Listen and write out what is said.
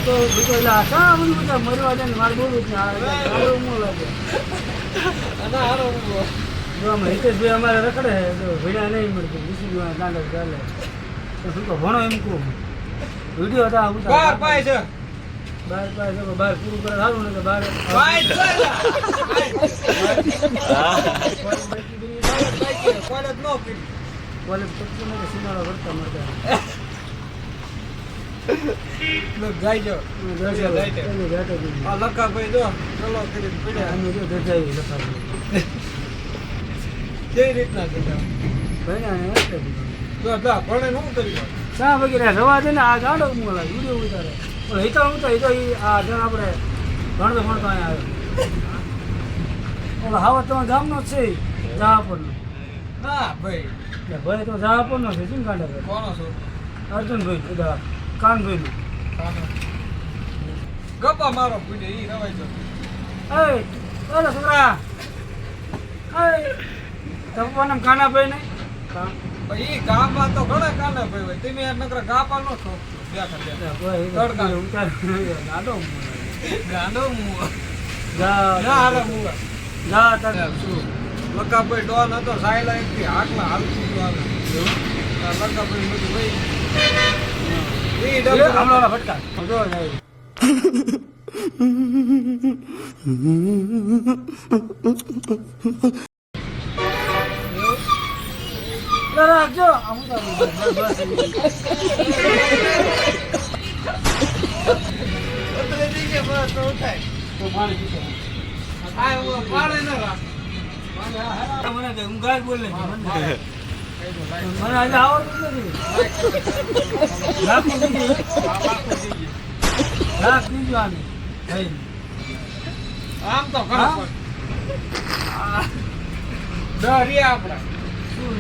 તો ભૂતેલા શા બધું બધા મરવા દે ને મારે બોલવું જ નહીં આ હું લાગે અને હારો ઊંઘો જો અમે હિતેશભાઈ અમારે રખડે તો ભીડા નહીં મળતું વિસી દાંડા ચાલે તો શું તો ભણો એમ કહું વિડીયો હતા બાર પાય છે બાર પાસે બાર પૂરું કરે સારું ને તો બાર પાય છે કોલેજ નો પીડી કોલેજ પછી ને સીમાડો કરતા મળતા લોક જાય જો આ લખા ભાઈ જો ચલો કરી પડ્યા અમે જો દજાઈ લખાવી કેવી રીતના છે ભણ્યા ને એટલે જો દા ભણે નું કરી શા વગેરે રવા દે ને આ ગાડો મોલા વિડીયો ઉતારે પણ હિતો આ જણ આપણે ભણતો અહીંયા આવ્યો ઓલા હાવત તો ગામનો જ છે જહાપરનો ના ભાઈ ભાઈ તો જહાપરનો છે શું કાંડે કોનો છો અર્જુનભાઈ બધા કાનભાઈનો ગપ્પા મારો પૂજે ઈ રવાય જો એ ઓલા છોકરા એ તપવાના કાનાભાઈ ને ઈ ગામમાં તો ઘણા કાના ભાઈ હોય તમે યાર નકરા ગાપા નો છો તડકા ઉતાર ગાડો ગાંડો મુવા જા ના હાલે મુવા જા તને શું લકાભાઈ ડોન હતો સાયલા એકથી હાકલા હાલતું આવે લકાભાઈ બધું ભાઈ ઈ ડબલ હમણાં ફટકા જો જાય રાખજો આમ તો બસ અત્રે દીકે બસ તો થાય તો પાણી પીતો આ હું પાડે ન રાખ મને કે હું ગાય બોલે મને આજે આવડતું નથી રાખું દીધી રાખ દીધું આને ભાઈ આમ તો ખરા ડરી આપડા શું